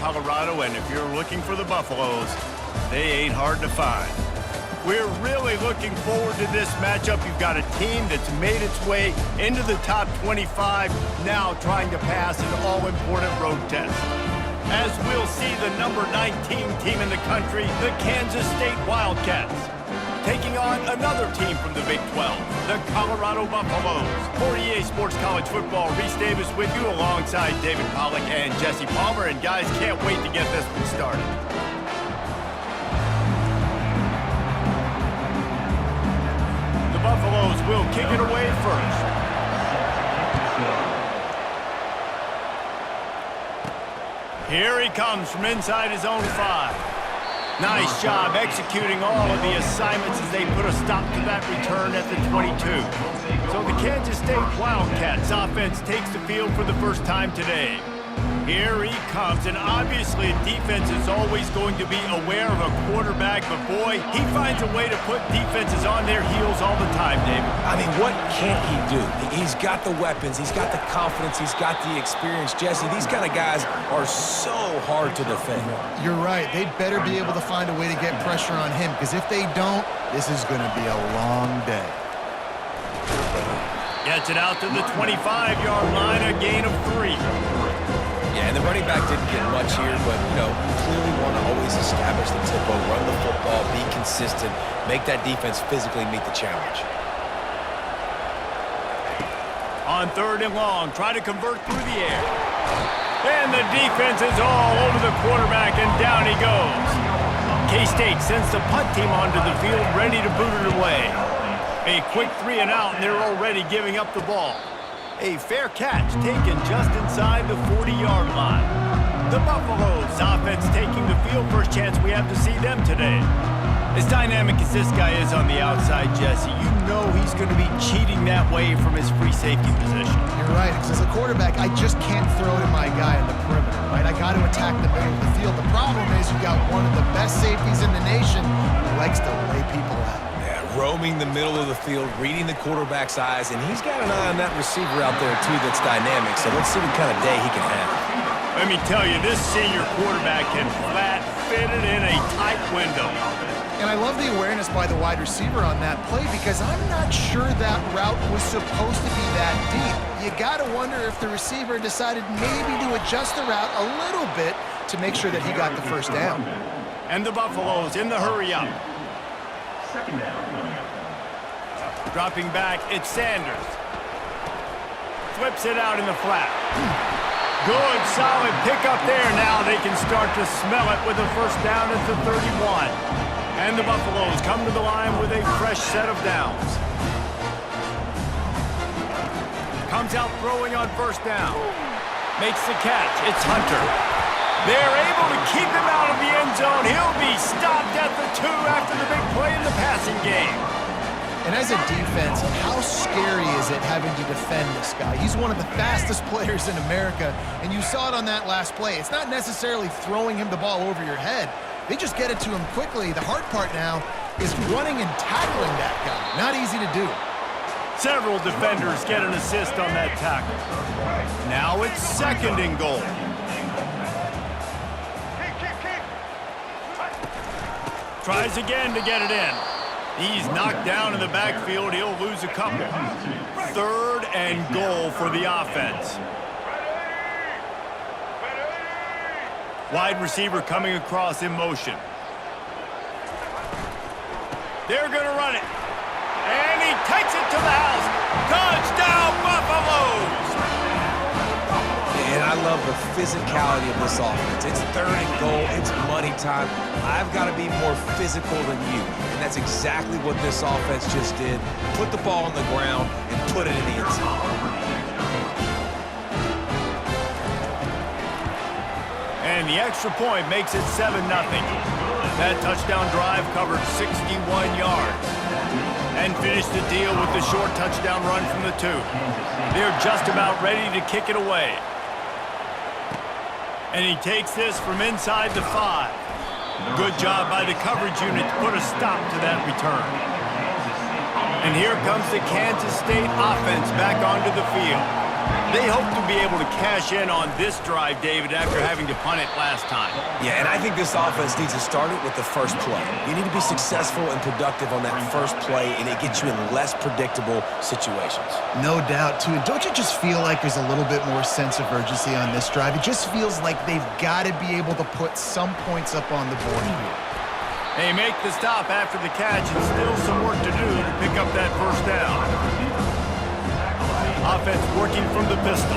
Colorado, and if you're looking for the Buffaloes, they ain't hard to find. We're really looking forward to this matchup. You've got a team that's made its way into the top 25, now trying to pass an all-important road test. As we'll see the number 19 team in the country, the Kansas State Wildcats, taking on another team from the Big 12, the Colorado Buffaloes. For EA Sports College Football, Reese Davis with you alongside David Pollack and Jesse Palmer. And guys, can't wait to get this one started. The Buffaloes will kick it away first. Here he comes from inside his own 5. Nice job executing all of the assignments as they put a stop to that return at the 22. So the Kansas State Wildcats offense takes the field for the first time today. Here he comes, and obviously defense is always going to be aware of a quarterback, but boy, he finds a way to put defenses on their heels all the time, David. I mean, what can't he do? He's got the weapons, he's got the confidence, he's got the experience. Jesse, these kind of guys are so hard to defend. You're right. They'd better be able to find a way to get pressure on him, because if they don't, this is going to be a long day. Gets it out to the 25-yard line, a gain of 3. Yeah, and the running back didn't get much here, but, you know, you clearly want to always establish the tempo, run the football, be consistent, make that defense physically meet the challenge. On 3rd and long, try to convert through the air. And the defense is all over the quarterback, and down he goes. K-State sends the punt team onto the field, ready to boot it away. A quick 3 and out, and they're already giving up the ball. A fair catch taken just inside the 40-yard line. The Buffaloes offense taking the field. First chance we have to see them today. As dynamic as this guy is on the outside, Jesse, you know he's going to be cheating that way from his free safety position. You're right, because as a quarterback, I just can't throw to my guy in the perimeter, right? I got to attack the middle of the field. The problem is you've got one of the best safeties in the nation who likes to lay people out. Roaming the middle of the field, reading the quarterback's eyes, and he's got an eye on that receiver out there, too, that's dynamic. So let's see what kind of day he can have. Let me tell you, this senior quarterback can flat fit it in a tight window. And I love the awareness by the wide receiver on that play, because I'm not sure that route was supposed to be that deep. You got to wonder if the receiver decided maybe to adjust the route a little bit to make sure that he got the first down. And the Buffaloes in the hurry-up. Second down. Dropping back, it's Sanders. Flips it out in the flat. Good, solid pickup there. Now they can start to smell it with a first down at the 31. And the Buffaloes come to the line with a fresh set of downs. Comes out throwing on first down. Makes the catch. It's Hunter. They're able to keep him out of the end zone. He'll be stopped at the 2 after the big play in the passing game. And as a defense, how scary is it having to defend this guy? He's one of the fastest players in America, and you saw it on that last play. It's not necessarily throwing him the ball over your head. They just get it to him quickly. The hard part now is running and tackling that guy. Not easy to do. Several defenders get an assist on that tackle. Now it's 2nd and goal. Tries again to get it in. He's knocked down in the backfield. He'll lose a couple. 3rd and goal for the offense. Wide receiver coming across in motion. They're going to run it. And he takes it to the house. Touchdown, Buffaloes! And I love the physicality of this offense. It's 3rd and goal. It's money time. I've got to be more physical than you. And that's exactly what this offense just did. Put the ball on the ground and put it in the end zone. And the extra point makes it 7-0. That touchdown drive covered 61 yards. And finished the deal with the short touchdown run from the 2. They're just about ready to kick it away. And he takes this from inside the 5. Good job by the coverage unit to put a stop to that return. And here comes the Kansas State offense back onto the field. They hope to be able to cash in on this drive, David, after having to punt it last time. Yeah, and I think this offense needs to start it with the first play. You need to be successful and productive on that first play, and it gets you in less predictable situations. No doubt, too. And don't you just feel like there's a little bit more sense of urgency on this drive? It just feels like they've got to be able to put some points up on the board here. They make the stop after the catch and still some work to do to pick up that first down. Offense working from the pistol.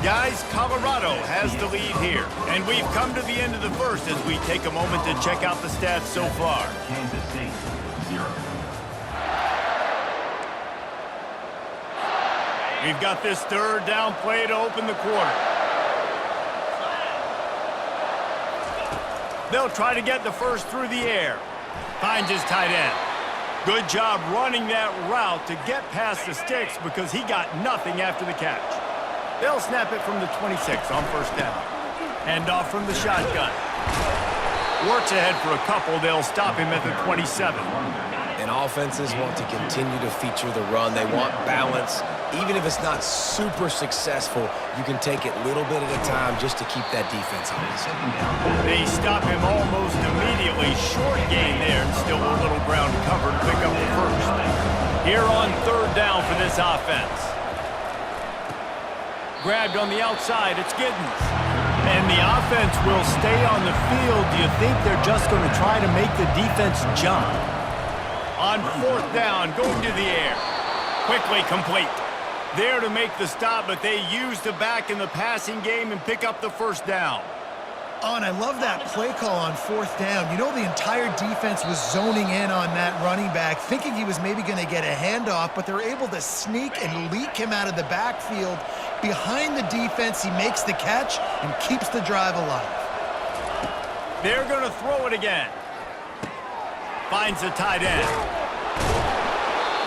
Guys, Colorado has the lead here. And we've come to the end of the first as we take a moment to check out the stats so far. Kansas State, 0. We've got this third down play to open the quarter. They'll try to get the first through the air. Finds his tight end. Good job running that route to get past the sticks because he got nothing after the catch. They'll snap it from the 26 on first down. Hand off from the shotgun. Works ahead for a couple. They'll stop him at the 27. And offenses want to continue to feature the run. They want balance. Even if it's not super successful, you can take it little bit at a time just to keep that defense honest. They stop him almost immediately. Short gain there and still a little ground to cover to pick up the first. Here on third down for this offense. Grabbed on the outside, it's Giddens. And the offense will stay on the field. Do you think they're just going to try to make the defense jump? On fourth down, going to the air. Quickly complete. There to make the stop, but they use the back in the passing game and pick up the first down. Oh, and I love that play call on fourth down. You know, the entire defense was zoning in on that running back, thinking he was maybe going to get a handoff, but they're able to sneak and leak him out of the backfield. Behind the defense, he makes the catch and keeps the drive alive. They're going to throw it again. Finds the tight end.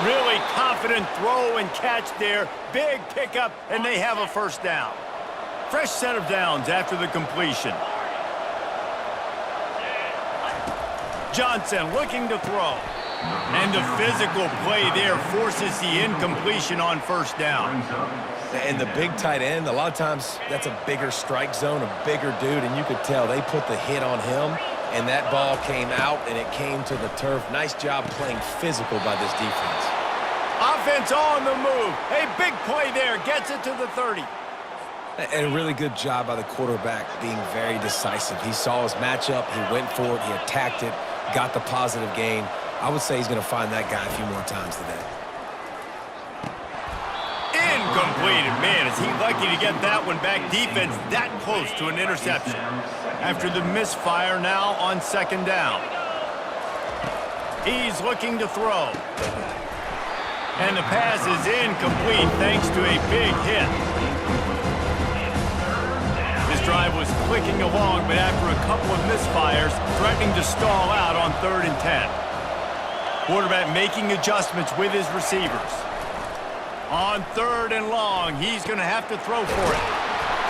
Really confident throw and catch there. Big pickup, and they have a first down. Fresh set of downs after the completion. Johnson looking to throw. And the physical play there forces the incompletion on first down. And the big tight end, a lot of times that's a bigger strike zone, a bigger dude, and you could tell they put the hit on him, and that ball came out, and it came to the turf. Nice job playing physical by this defense. Offense on the move. A big play there. Gets it to the 30. And a really good job by the quarterback being very decisive. He saw his matchup. He went for it. He attacked it. Got the positive gain. I would say he's going to find that guy a few more times today. Incomplete. Man, is he lucky to get that one back. Defense that close to an interception. After the misfire now on second down. He's looking to throw. And the pass is incomplete thanks to a big hit. This drive was clicking along, but after a couple of misfires, threatening to stall out on 3rd and 10. Quarterback making adjustments with his receivers. On 3rd and long, he's going to have to throw for it.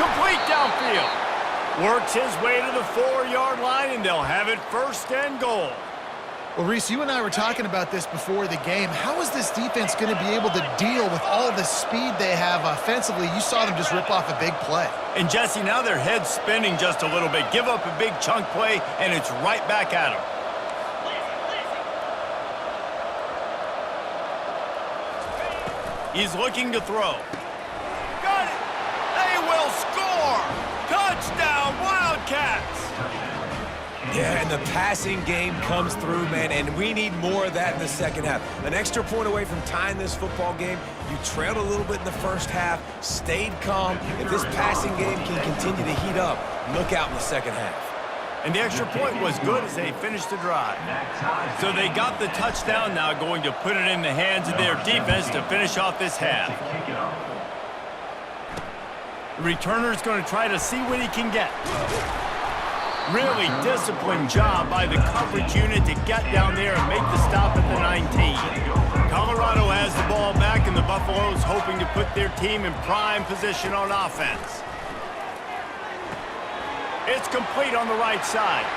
Complete downfield. Works his way to the 4-yard line, and they'll have it 1st and goal. Well, Reese, you and I were talking about this before the game. How is this defense going to be able to deal with all the speed they have offensively? You saw them just rip off a big play. And, Jesse, now their head's spinning just a little bit. Give up a big chunk play, and it's right back at them. He's looking to throw. Got it! They will score! Touchdown, Wildcats! Yeah, and the passing game comes through, man, and we need more of that in the second half. An extra point away from tying this football game. You trailed a little bit in the first half, stayed calm. If this passing game can continue to heat up, look out in the second half. And the extra point was good as they finished the drive. So they got the touchdown, now going to put it in the hands of their defense to finish off this half. The returner's going to try to see what he can get. Really disciplined job by the coverage unit to get down there and make the stop at the 19. Colorado has the ball back, and the Buffaloes hoping to put their team in prime position on offense. It's complete on the right side.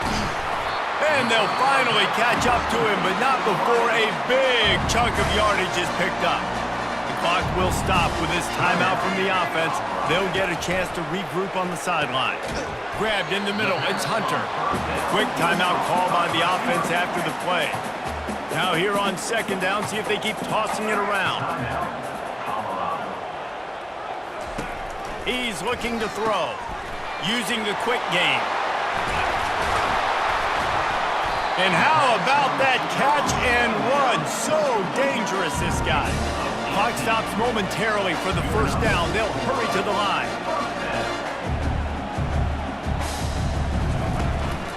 And they'll finally catch up to him, but not before a big chunk of yardage is picked up. The clock will stop with this timeout from the offense. They'll get a chance to regroup on the sideline. Grabbed in the middle, it's Hunter. Quick timeout call by the offense after the play. Now here on second down, see if they keep tossing it around. He's looking to throw, using the quick game. And how about that catch and run? So dangerous, this guy. Clock stops momentarily for the first down. They'll hurry to the line.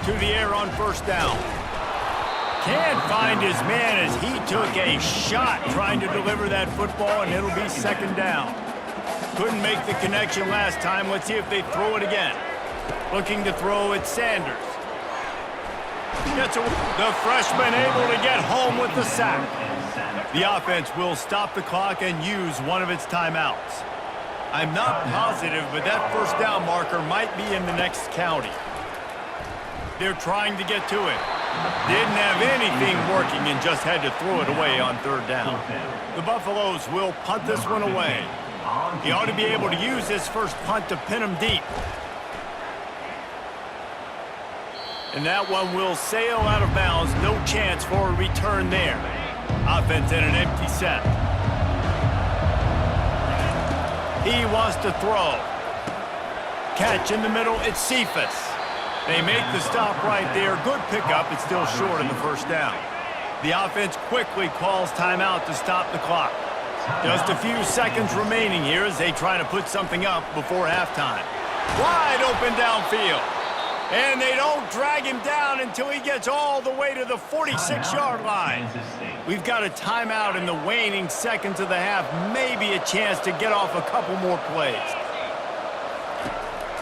To the air on first down. Can't find his man as he took a shot trying to deliver that football, and it'll be second down. Couldn't make the connection last time. Let's see if they throw it again. Looking to throw at Sanders. Gets the freshman able to get home with the sack. The offense will stop the clock and use one of its timeouts. I'm not positive, but that first down marker might be in the next county. They're trying to get to it. Didn't have anything working and just had to throw it away on third down. The Buffaloes will punt this one away. He ought to be able to use this first punt to pin him deep. And that one will sail out of bounds. No chance for a return there. Offense in an empty set. He wants to throw. Catch in the middle, it's Cephas. They make the stop right there. Good pickup. It's still short of the first down. The offense quickly calls timeout to stop the clock. Just a few seconds remaining here as they try to put something up before halftime. Wide open downfield. And they don't drag him down until he gets all the way to the 46-yard line. We've got a timeout in the waning seconds of the half. Maybe a chance to get off a couple more plays.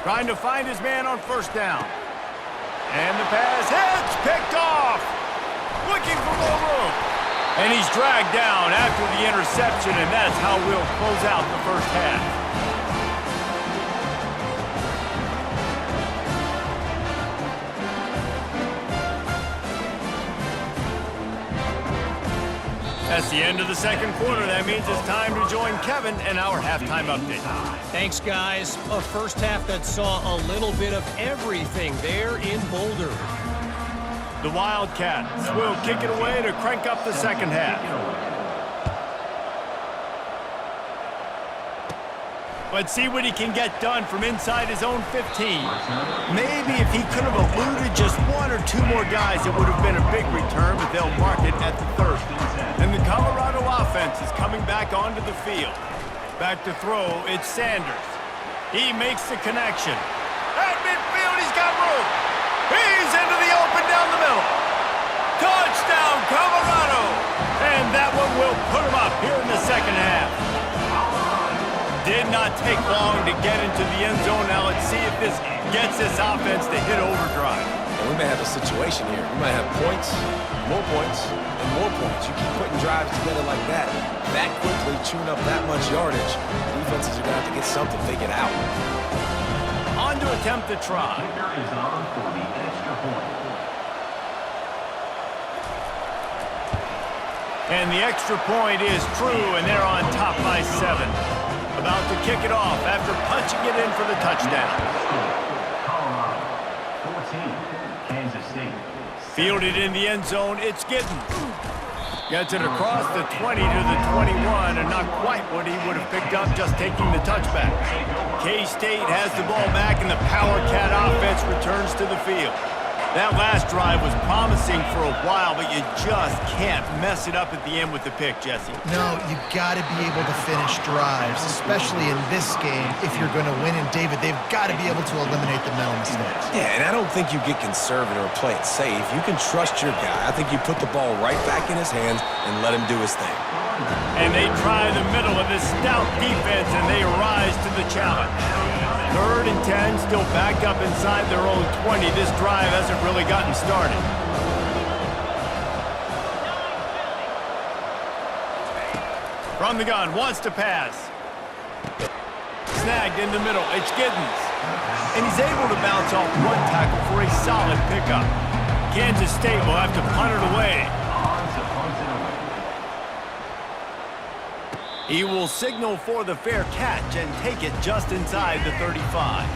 Trying to find his man on first down. And the pass hits, picked off. Looking for more room. And he's dragged down after the interception, and that's how we'll close out the first half. That's the end of the second quarter. That means it's time to join Kevin and our halftime update. Thanks, guys. A first half that saw a little bit of everything there in Boulder. The Wildcats will kick it away to crank up the second half. Let's see what he can get done from inside his own 15. Maybe if he could have eluded just one or two more guys, it would have been a big return, but they'll mark it at the 30. And the Colorado offense is coming back onto the field. Back to throw, it's Sanders. He makes the connection. At midfield, he's got room. He's into the open down the middle. Touchdown, Colorado! And that one will put him up here in the second half. Did not take long to get into the end zone. Now let's see if this gets this offense to hit overdrive. And we may have a situation here. We might have points, and more points. You keep putting drives together like that quickly, chewing up that much yardage, defenses are going to have to get something figured out. On to attempt the try. Is on for the extra point. And the extra point is true, and they're on top by 7. About to kick it off after punching it in for the touchdown. Colorado, 14, Kansas State. Fielded in the end zone, it's Giddens. Gets it across the 20 to the 21, and not quite what he would have picked up just taking the touchback. K-State has the ball back, and the Power Cat offense returns to the field. That last drive was promising for a while, but you just can't mess it up at the end with the pick, Jesse. No, you got to be able to finish drives, especially in this game. If you're going to win, and David, they've got to be able to eliminate the mental mistakes. Yeah, and I don't think you get conservative or play it safe. You can trust your guy. I think you put the ball right back in his hands and let him do his thing. And they try the middle of this stout defense, and they rise to the challenge. 3rd and 10, still backed up inside their own 20. This drive hasn't really gotten started. From the gun, wants to pass. Snagged in the middle, it's Giddens. And he's able to bounce off one tackle for a solid pickup. Kansas State will have to punt it away. He will signal for the fair catch and take it just inside the 35.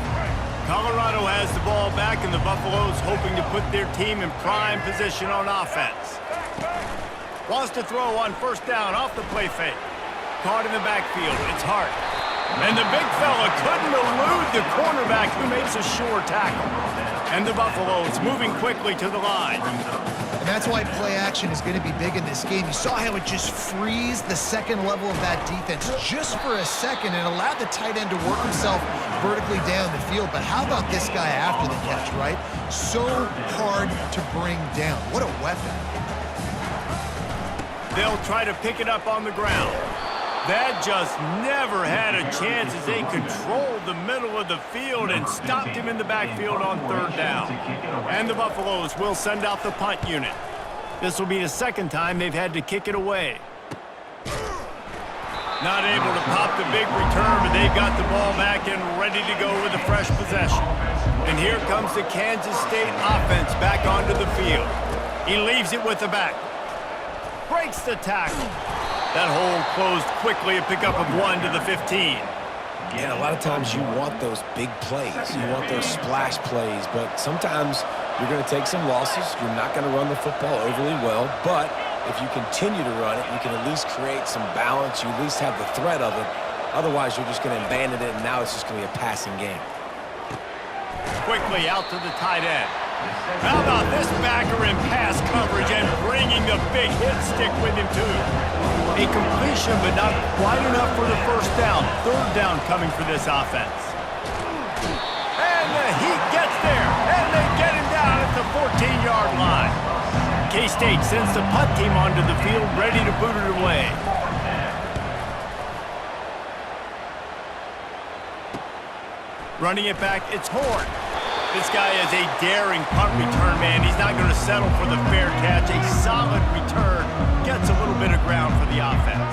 Colorado has the ball back, and the Buffaloes hoping to put their team in prime position on offense. Wants to throw on first down off the play fake. Caught in the backfield. It's Hart. And the big fella couldn't elude the cornerback who makes a sure tackle. And the Buffaloes moving quickly to the line. And that's why play action is going to be big in this game. You saw how it just frees the second level of that defense just for a second and allowed the tight end to work himself vertically down the field. But how about this guy after the catch, right? So hard to bring down. What a weapon. They'll try to pick it up on the ground. That just never had a chance as they controlled the middle of the field and stopped him in the backfield on third down. And the Buffaloes will send out the punt unit. This will be the second time they've had to kick it away. Not able to pop the big return, but they've got the ball back and ready to go with a fresh possession. And here comes the Kansas State offense back onto the field. He leaves it with the back. Breaks the tackle. That hole closed quickly, a pickup of 1 to the 15. And a lot of times you want those big plays. You want those splash plays, but sometimes you're going to take some losses. You're not going to run the football overly well, but if you continue to run it, you can at least create some balance. You at least have the threat of it. Otherwise, you're just going to abandon it, and now it's just going to be a passing game. Quickly out to the tight end. How about this backer in pass coverage and bringing the big hit stick with him, too? A completion, but not quite enough for the first down. Third down coming for this offense. And the Heat gets there, and they get him down at the 14-yard line. K-State sends the punt team onto the field, ready to boot it away. Running it back, it's Horn. This guy is a daring punt return man. He's not going to settle for the fair catch. A solid return gets a little bit of ground for the offense.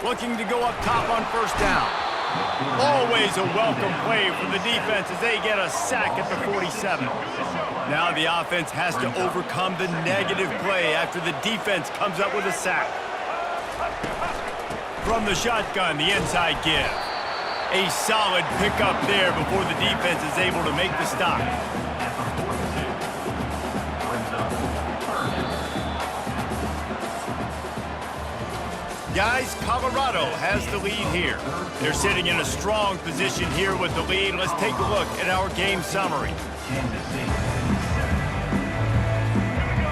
Looking to go up top on first down. Always a welcome play for the defense as they get a sack at the 47. Now the offense has to overcome the negative play after the defense comes up with a sack. From the shotgun, the inside give. A solid pickup there before the defense is able to make the stop. Guys, Colorado has the lead here. They're sitting in a strong position here with the lead. Let's take a look at our game summary.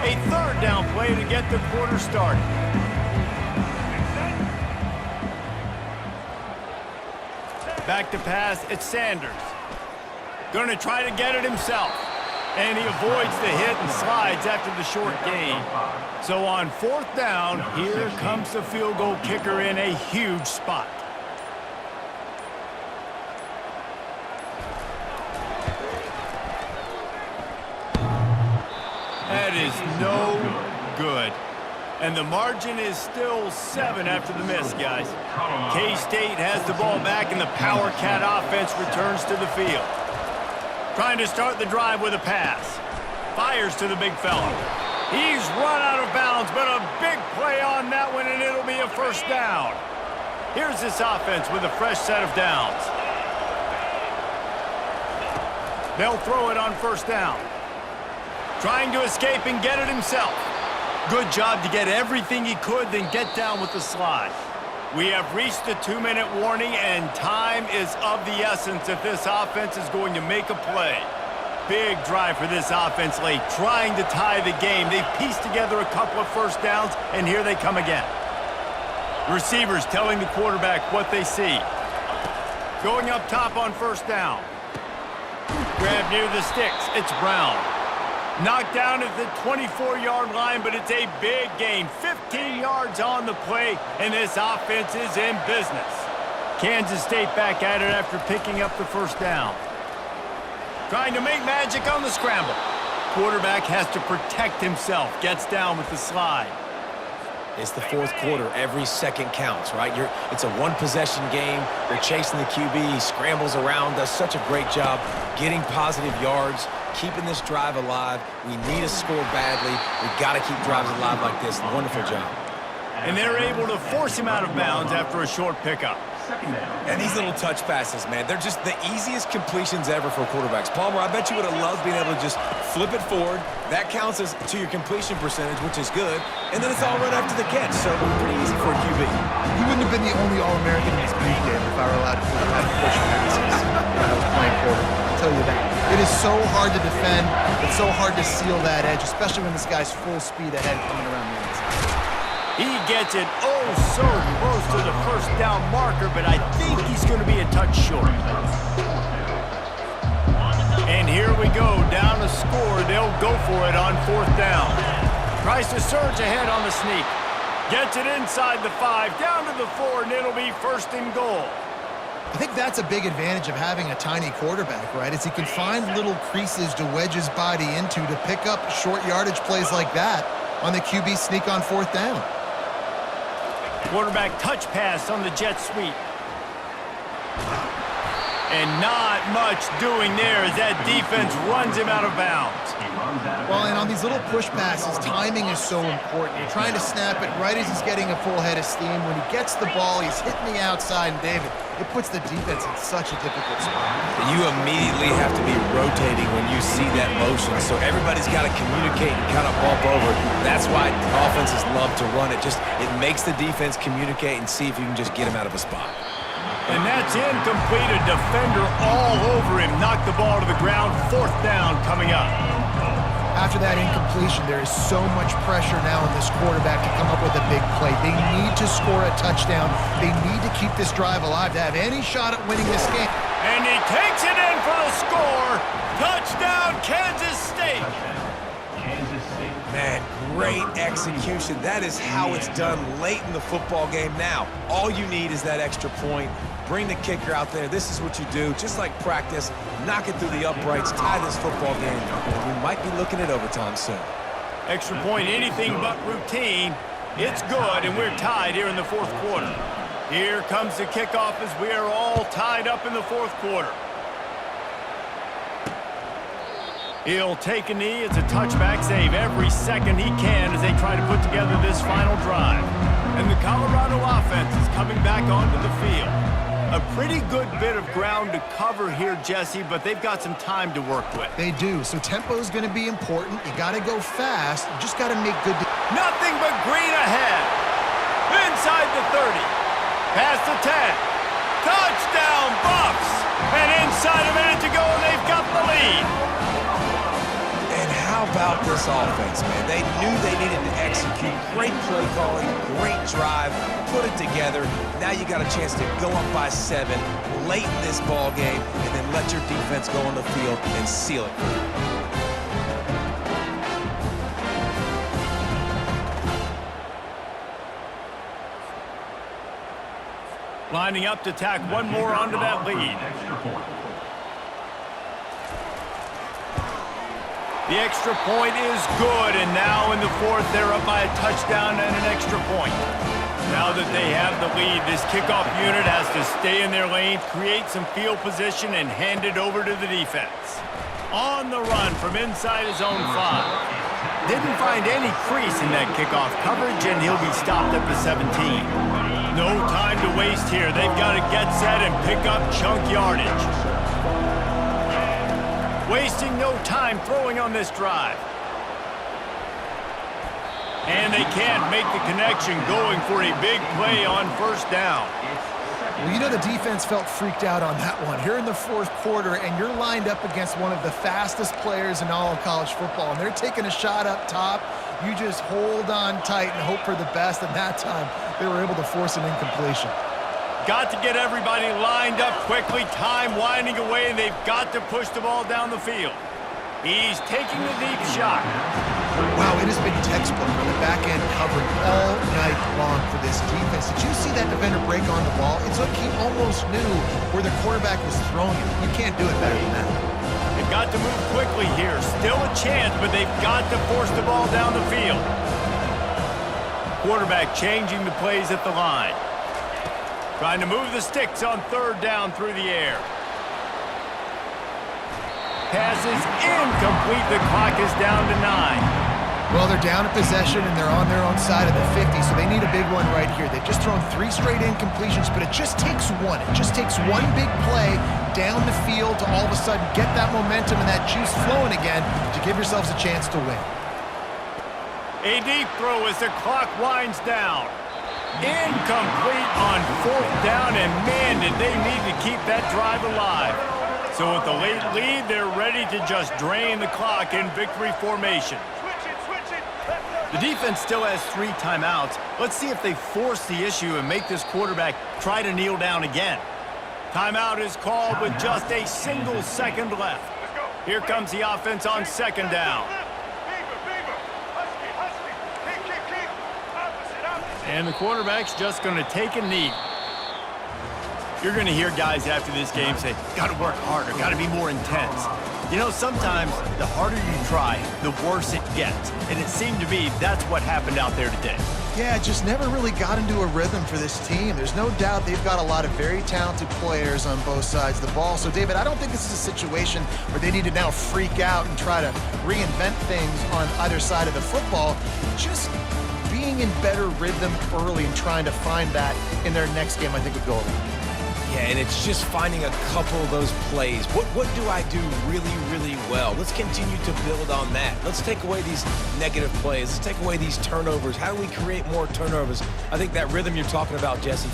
A third down play to get the quarter started. Back to pass, it's Sanders. Going to try to get it himself. And he avoids the hit and slides after the short gain. So on fourth down, here comes the field goal kicker in a huge spot. That is no good. And the margin is still 7 after the miss, guys. K-State has the ball back, and the Power Cat offense returns to the field. Trying to start the drive with a pass. Fires to the big fella. He's run out of bounds, but a big play on that one, and it'll be a first down. Here's this offense with a fresh set of downs. They'll throw it on first down. Trying to escape and get it himself. Good job to get everything he could, then get down with the slide. We have reached the 2-minute warning, and time is of the essence if this offense is going to make a play. Big drive for this offense late, trying to tie the game. They've pieced together a couple of first downs, and here they come again. Receivers telling the quarterback what they see. Going up top on first down. Grab near the sticks. It's Brown. Knocked down at the 24-yard line, but it's a big gain. 15 yards on the play, and this offense is in business. Kansas State back at it after picking up the first down. Trying to make magic on the scramble. Quarterback has to protect himself. Gets down with the slide. It's the fourth quarter. Every second counts, right? It's a one-possession game. They're chasing the QB. He scrambles around, does such a great job getting positive yards, keeping this drive alive. We need a score badly. We've got to keep drives alive like this. Wonderful job. And they're able to force him out of bounds after a short pickup. And these little touch passes, man, they're just the easiest completions ever for quarterbacks. Palmer, I bet you would have loved being able to just flip it forward. That counts as to your completion percentage, which is good. And then it's all right after the catch, so pretty easy for a QB. He wouldn't have been the only All-American in this beef game if I were allowed to quarterback push passes when I was playing quarterback. I'll tell you that. It is so hard to defend. It's so hard to seal that edge, especially when this guy's full speed ahead coming around the inside. He gets it so close to the first down marker, but I think he's going to be a touch short. And here we go, down to score. They'll go for it on fourth down. Tries to surge ahead on the sneak. Gets it inside the 5, down to the 4, and it'll be first and goal. I think that's a big advantage of having a tiny quarterback, right? Is he can find little creases to wedge his body into to pick up short yardage plays like that on the QB sneak on fourth down. Quarterback touch pass on the jet sweep. And not much doing there as that defense runs him out of bounds. Well, and on these little push passes, timing is so important. You're trying to snap it right as he's getting a full head of steam. When he gets the ball, he's hitting the outside, and David, it puts the defense in such a difficult spot. You immediately have to be rotating when you see that motion, so everybody's got to communicate and kind of bump over. That's why offenses love to run it. It makes the defense communicate and see if you can just get him out of a spot. And that's incomplete. A defender all over him. Knocked the ball to the ground. Fourth down coming up. After that incompletion, there is so much pressure now on this quarterback to come up with a big play. They need to score a touchdown. They need to keep this drive alive to have any shot at winning this game. And he takes it in for the score. Touchdown, Kansas State. Man, great execution. That is how it's done late in the football game now. All you need is that extra point. Bring the kicker out there. This is what you do. Just like practice, knock it through the uprights, tie this football game. We might be looking at overtime soon. Extra point, anything but routine. It's good, and we're tied here in the fourth quarter. Here comes the kickoff as we are all tied up in the fourth quarter. He'll take a knee. It's a touchback save every second he can as they try to put together this final drive. And the Colorado offense is coming back onto the field. A pretty good bit of ground to cover here, Jesse, but they've got some time to work with. They do, so tempo is going to be important. You got to go fast. You just got to make good... Nothing but green ahead. Inside the 30. Past the 10. Touchdown, Buffs! And inside a minute to go, and they've got the lead. How about this offense, man? They knew they needed to execute. Great play calling, great drive, put it together. Now you got a chance to go up by 7 late in this ball game and then let your defense go on the field and seal it. Lining up to tack one more onto that lead. The extra point is good, and now in the fourth, they're up by a touchdown and an extra point. Now that they have the lead, this kickoff unit has to stay in their lane, create some field position, and hand it over to the defense. On the run from inside his own 5. Didn't find any crease in that kickoff coverage, and he'll be stopped at the 17. No time to waste here. They've got to get set and pick up chunk yardage. Wasting no time throwing on this drive. And they can't make the connection, going for a big play on first down. Well, you know the defense felt freaked out on that one. You're in the fourth quarter, and you're lined up against one of the fastest players in all of college football, and they're taking a shot up top. You just hold on tight and hope for the best, and that time they were able to force an incompletion. Got to get everybody lined up quickly, time winding away, and they've got to push the ball down the field. He's taking the deep shot. Wow, it has been textbook on the back end covering all night long for this defense. Did you see that defender break on the ball? It's like he almost knew where the quarterback was throwing it. You can't do it better than that. They've got to move quickly here. Still a chance, but they've got to force the ball down the field. Quarterback changing the plays at the line. Trying to move the sticks on third down through the air. Pass is incomplete. The clock is down to 9. Well, they're down a possession, and they're on their own side of the 50, so they need a big one right here. They've just thrown 3 straight incompletions, but it just takes one. It just takes one big play down the field to all of a sudden get that momentum and that juice flowing again to give yourselves a chance to win. A deep throw as the clock winds down. Incomplete on 4th down, and man, did they need to keep that drive alive. So with the late lead, they're ready to just drain the clock in victory formation. The defense still has 3 timeouts. Let's see if they force the issue and make this quarterback try to kneel down again. Timeout is called with just a single second left. Here comes the offense on 2nd down. And the quarterback's just going to take a knee. You're going to hear guys after this game say, got to work harder, got to be more intense. You know, sometimes the harder you try, the worse it gets. And it seemed to me that's what happened out there today. Yeah, just never really got into a rhythm for this team. There's no doubt they've got a lot of very talented players on both sides of the ball. So, David, I don't think this is a situation where they need to now freak out and try to reinvent things on either side of the football. Just being in better rhythm early and trying to find that in their next game, I think would go a long way. Yeah, and it's just finding a couple of those plays. What do I do really, really well? Let's continue to build on that. Let's take away these negative plays. Let's take away these turnovers. How do we create more turnovers? I think that rhythm you're talking about, Jesse,